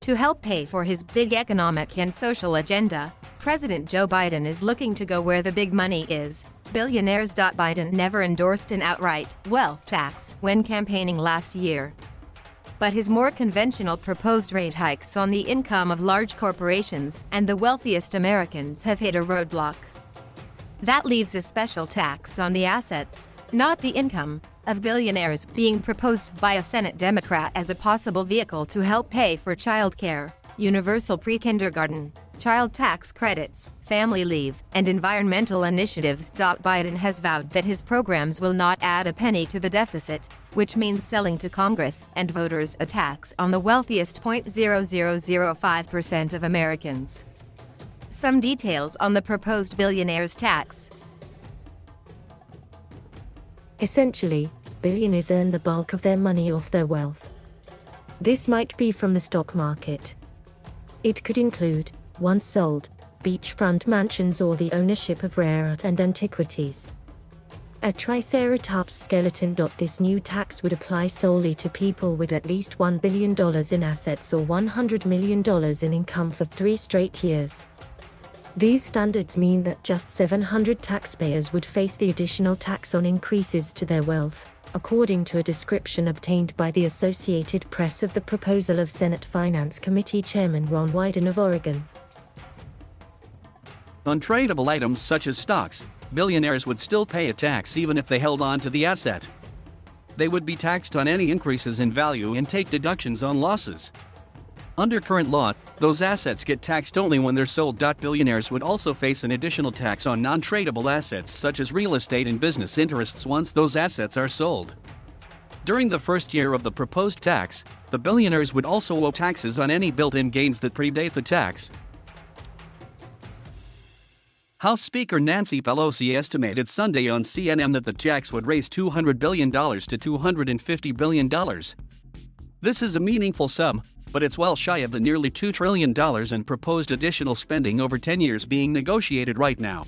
To help pay for his big economic and social agenda, President Joe Biden is looking to go where the big money is. Billionaires.Biden never endorsed an outright wealth tax when campaigning last year. But his more conventional proposed rate hikes on the income of large corporations and the wealthiest Americans have hit a roadblock. That leaves a special tax on the assets, not the income, of billionaires being proposed by a Senate Democrat as a possible vehicle to help pay for child care, universal pre-kindergarten, child tax credits, family leave, and environmental initiatives. Biden has vowed that his programs will not add a penny to the deficit, which means selling to Congress and voters a tax on the wealthiest 0.0005% of Americans. Some details on the proposed billionaires tax. Essentially, billionaires earn the bulk of their money off their wealth. This might be from the stock market. It could include, once sold, beachfront mansions or the ownership of rare art and antiquities. A Triceratops skeleton. This new tax would apply solely to people with at least $1 billion in assets or $100 million in income for 3 straight years. These standards mean that just 700 taxpayers would face the additional tax on increases to their wealth, according to a description obtained by the Associated Press of the proposal of Senate Finance Committee Chairman Ron Wyden of Oregon. On tradable items such as stocks, billionaires would still pay a tax even if they held on to the asset. They would be taxed on any increases in value and take deductions on losses. Under current law, those assets get taxed only when they're sold. Billionaires would also face an additional tax on non-tradable assets such as real estate and business interests once those assets are sold. During the first year of the proposed tax, the billionaires would also owe taxes on any built-in gains that predate the tax. House Speaker Nancy Pelosi estimated Sunday on CNN that the tax would raise $200 billion to $250 billion. This is a meaningful sum, but it's well shy of the nearly $2 trillion in proposed additional spending over 10 years being negotiated right now.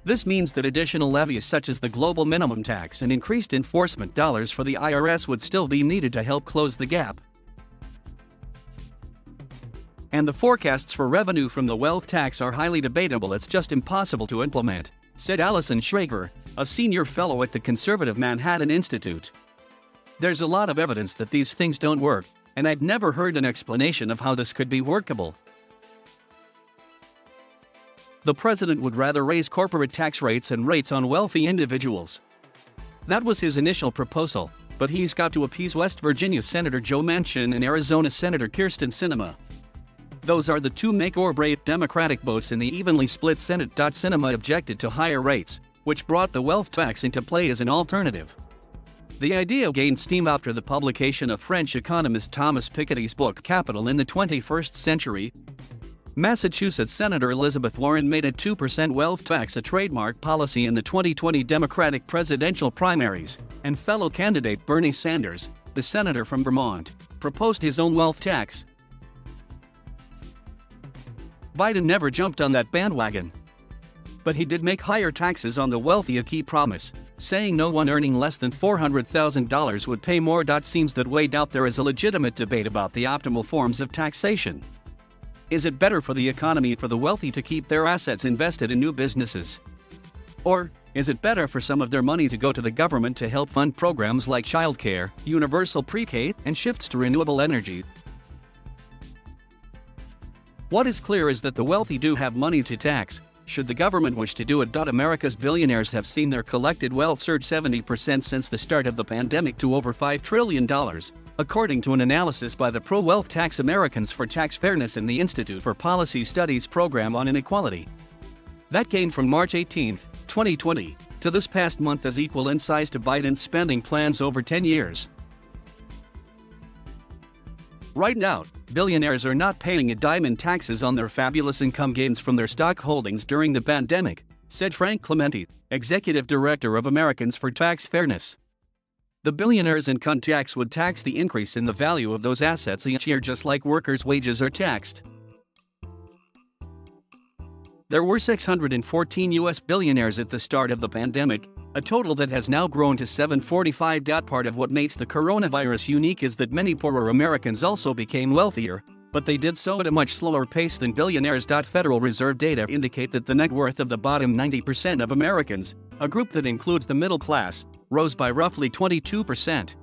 This means that additional levies such as the global minimum tax and increased enforcement dollars for the IRS would still be needed to help close the gap. And the forecasts for revenue from the wealth tax are highly debatable. It's just impossible to implement, said Allison Schrager, a senior fellow at the conservative Manhattan Institute. There's a lot of evidence that these things don't work, and I've never heard an explanation of how this could be workable. The president would rather raise corporate tax rates and rates on wealthy individuals. That was his initial proposal, but he's got to appease West Virginia Senator Joe Manchin and Arizona Senator Kyrsten Sinema. Those are the two make-or-break Democratic votes in the evenly split Senate. Sinema objected to higher rates, which brought the wealth tax into play as an alternative. The idea gained steam after the publication of French economist Thomas Piketty's book Capital in the 21st Century. Massachusetts Senator Elizabeth Warren made a 2% wealth tax a trademark policy in the 2020 Democratic presidential primaries, and fellow candidate Bernie Sanders, the senator from Vermont, proposed his own wealth tax. Biden never jumped on that bandwagon. But he did make higher taxes on the wealthy a key promise, saying no one earning less than $400,000 would pay more. Seems that way doubt there is a legitimate debate about the optimal forms of taxation. Is it better for the economy for the wealthy to keep their assets invested in new businesses? Or is it better for some of their money to go to the government to help fund programs like childcare, universal pre-K, and shifts to renewable energy? What is clear is that the wealthy do have money to tax, should the government wish to do it. America's billionaires have seen their collected wealth surge 70% since the start of the pandemic to over $5 trillion, according to an analysis by the Pro-Wealth Tax Americans for Tax Fairness and the Institute for Policy Studies Program on Inequality. That gain from March 18, 2020, to this past month is equal in size to Biden's spending plans over 10 years. Right now, billionaires are not paying a dime in taxes on their fabulous income gains from their stock holdings during the pandemic, said Frank Clementi, executive director of Americans for Tax Fairness. The billionaires' income tax would tax the increase in the value of those assets each year, just like workers' wages are taxed. There were 614 U.S. billionaires at the start of the pandemic, a total that has now grown to 745. Part of what makes the coronavirus unique is that many poorer Americans also became wealthier, But they did so at a much slower pace than billionaires. Federal Reserve data indicate that the net worth of the bottom 90% of Americans, a group that includes the middle class, rose by roughly 22%.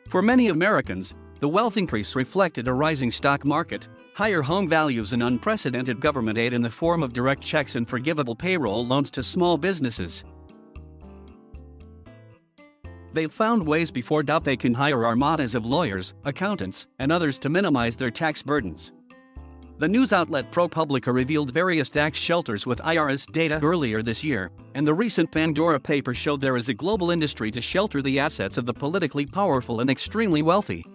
For many Americans, the wealth increase reflected a rising stock market, higher home values, and unprecedented government aid in the form of direct checks and forgivable payroll loans to small businesses. They've found ways before they can hire armadas of lawyers, accountants, and others to minimize their tax burdens. The news outlet ProPublica revealed various tax shelters with IRS data earlier this year, and the recent Pandora paper showed there is a global industry to shelter the assets of the politically powerful and extremely wealthy.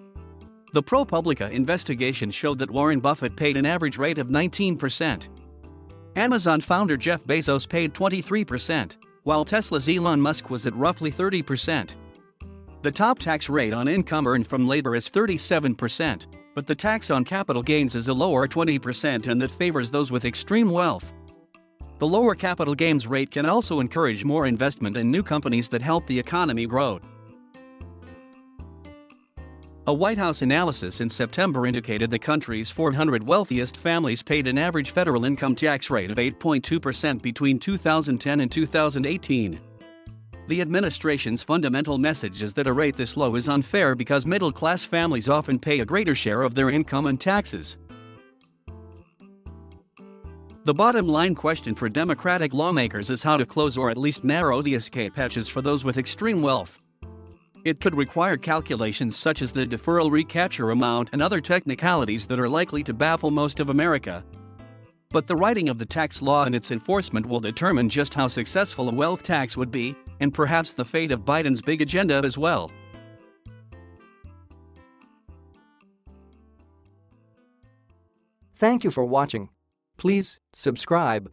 The ProPublica investigation showed that Warren Buffett paid an average rate of 19%. Amazon founder Jeff Bezos paid 23%, while Tesla's Elon Musk was at roughly 30%. The top tax rate on income earned from labor is 37%, but the tax on capital gains is a lower 20% and that favors those with extreme wealth. The lower capital gains rate can also encourage more investment in new companies that help the economy grow. A White House analysis in September indicated the country's 400 wealthiest families paid an average federal income tax rate of 8.2% between 2010 and 2018. The administration's fundamental message is that a rate this low is unfair because middle-class families often pay a greater share of their income in taxes. The bottom-line question for Democratic lawmakers is how to close or at least narrow the escape hatches for those with extreme wealth. It could require calculations such as the deferral recapture amount and other technicalities that are likely to baffle most of America. But the writing of the tax law and its enforcement will determine just how successful a wealth tax would be, and perhaps the fate of Biden's big agenda as well. Thank you for watching. Please subscribe,